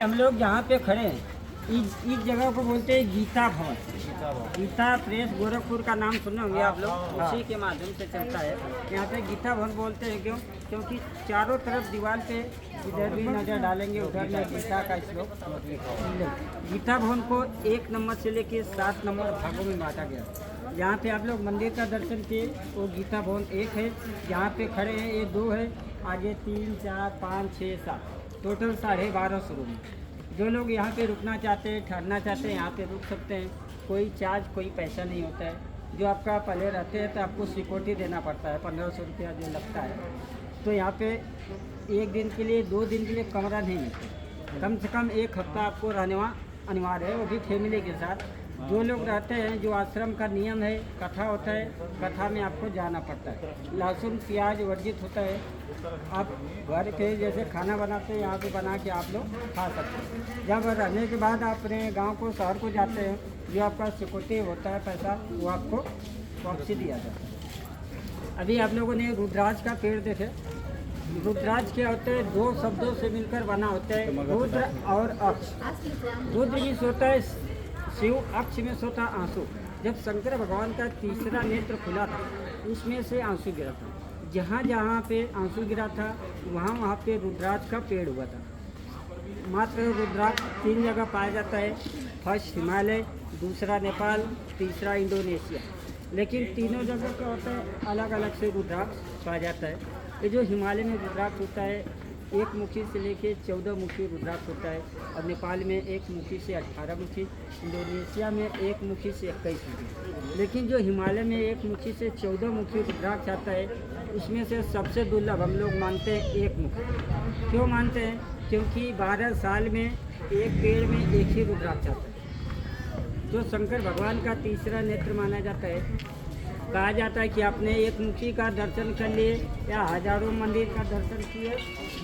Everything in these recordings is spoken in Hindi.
हम लोग जहाँ पे खड़े हैं इस जगह को बोलते हैं गीता भवन। गीता प्रेस गोरखपुर का नाम सुने होंगे आप लोग, उसी के माध्यम से चलता है। यहाँ पे गीता भवन बोलते हैं क्योंकि चारों तरफ दीवार पे इधर भी नज़र डालेंगे उधर में गीता का श्लोक। गीता भवन को 1 नंबर से लेके 7 नंबर भागों में बांटा गया। यहाँ पे आप लोग मंदिर का दर्शन किए वो गीता भवन 1 है, यहाँ पे खड़े हैं ये 2 है, आगे 3, 4, 5, 6, 7 टोटल 1250 रूम। जो लोग यहाँ पे रुकना चाहते हैं, ठहरना चाहते हैं, यहाँ पे रुक सकते हैं। कोई चार्ज, कोई पैसा नहीं होता है। जो आपका पहले रहते हैं तो आपको सिक्योरिटी देना पड़ता है, 1500 रुपया जो लगता है। तो यहाँ पे 1 दिन के लिए, 2 दिन के लिए कमरा नहीं मिलता, कम से कम 1 हफ्ता आपको रहने वहाँ अनिवार्य है, वो भी फैमिली के साथ। जो लोग रहते हैं, जो आश्रम का नियम है, कथा होता है, कथा में आपको जाना पड़ता है। लहसुन प्याज वर्जित होता है। आप घर पे जैसे खाना बनाते हैं यहाँ पे बना के आप लोग खा सकते हैं। जब रहने के बाद आप अपने गांव को, शहर को जाते हैं, जो आपका सिक्योरिटी होता है पैसा, वो आपको वापस दिया जाता है। अभी आप लोगों ने रुद्राज का पेड़ देखे। रुद्राज क्या होते हैं? 2 शब्दों से मिलकर बना होता है, रुद्र और अक्ष। रुद्र भी सोता है शिव, अक्ष में सोता आंसू। जब शंकर भगवान का तीसरा नेत्र खुला था उसमें से आंसू गिरा था। जहाँ जहाँ पे आंसू गिरा था वहाँ पे रुद्राज का पेड़ हुआ था। मात्र रुद्राज 3 जगह पाया जाता है, फर्स्ट हिमालय, दूसरा नेपाल, तीसरा इंडोनेशिया। लेकिन तीनों जगह का होता है अलग अलग से रुद्राक्ष पाया जाता है। ये जो हिमालय में रुद्राक्ष होता है 1 मुखी से लेके 14 मुखी रुद्राक्ष होता है, और नेपाल में 1 मुखी से 18 मुखी, इंडोनेशिया में 1 मुखी से 21 मुखी। लेकिन जो हिमालय में 1 मुखी से 14 मुखी रुद्राक्ष आता है उसमें से सबसे दुर्लभ हम लोग मानते हैं 1 मुखी। क्यों मानते हैं? क्योंकि 12 साल में एक पेड़ में 1 ही रुद्राक्ष आता है। जो शंकर भगवान का तीसरा नेत्र माना जाता है। कहा जाता है कि आपने 1 मुखी का दर्शन कर लिए या हजारों मंदिर का दर्शन किए,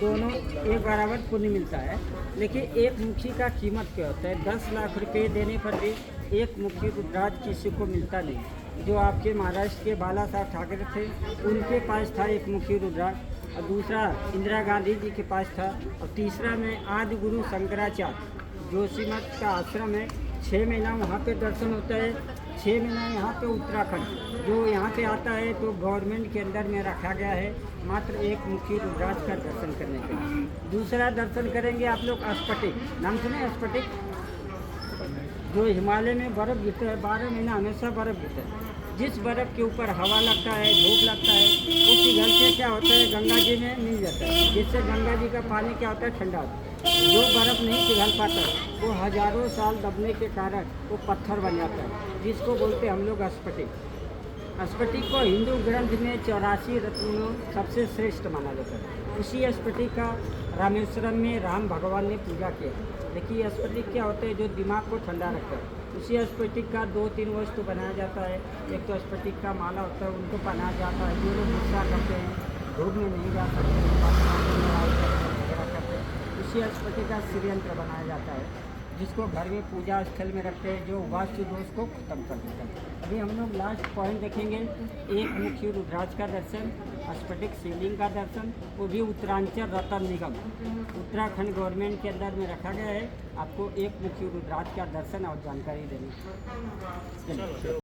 दोनों एक बराबर पुण्य मिलता है। लेकिन 1 मुखी का कीमत क्या होता है? 10 लाख रुपए देने पर भी 1 मुखी रुद्राज किसी को मिलता नहीं। जो आपके महाराष्ट्र के बाला साहब ठाकरे थे उनके पास था 1 मुखी रुद्राज, और दूसरा इंदिरा गांधी जी के पास था, और तीसरा में आदि गुरु शंकराचार्य जोशीमठ का आश्रम है। 6 महीना वहाँ पे दर्शन होता है, 6 महीना यहाँ पे उत्तराखंड। जो यहाँ पे आता है तो गवर्नमेंट के अंदर में रखा गया है मात्र 1 मुखी रुद्राज का दर्शन करने के लिए। दूसरा दर्शन करेंगे आप लोग स्फटिक, नाम सुने स्फटिक? जो हिमालय में बर्फ़ गिरता है, 12 महीना हमेशा बर्फ़ गिरता है। जिस बर्फ़ के ऊपर हवा लगता है, धूप लगता है, वो पिघल के क्या होता है गंगा जी में मिल जाता है, जिससे गंगा जी का पानी क्या होता है ठंडा होता है। जो बर्फ़ नहीं पिघल पाता वो हज़ारों साल दबने के कारण वो पत्थर बन जाता है, जिसको बोलते हैं हम लोग स्फटिक। स्फटिक को हिंदू ग्रंथ में 84 रत्नों सबसे श्रेष्ठ माना जाता है। उसी स्फटिक का रामेश्वरम में राम भगवान ने पूजा किया। देखिए स्फटिक क्या होता है? जो दिमाग को ठंडा रखता है। उसी स्फटिक का 2-3 वस्तु बनाया जाता है। एक तो स्फटिक का माला होता है, उनको पहनाया जाता है। जो लोग गुस्सा करते हैं, धूप में नहीं जा सकते, उसी स्फटिक का श्रीयंत्र बनाया जाता है, जिसको घर में पूजा स्थल में रखते हैं, जो वास्तु दोष को खत्म कर देता है। अभी हम लोग लास्ट पॉइंट देखेंगे, 1 मुखी रुद्राज का दर्शन, स्फटिक शिवलिंग का दर्शन, वो भी उत्तरांचल रतन निगम उत्तराखंड गवर्नमेंट के अंदर में रखा गया है। आपको 1 मुखी रुद्राज का दर्शन और जानकारी देनी।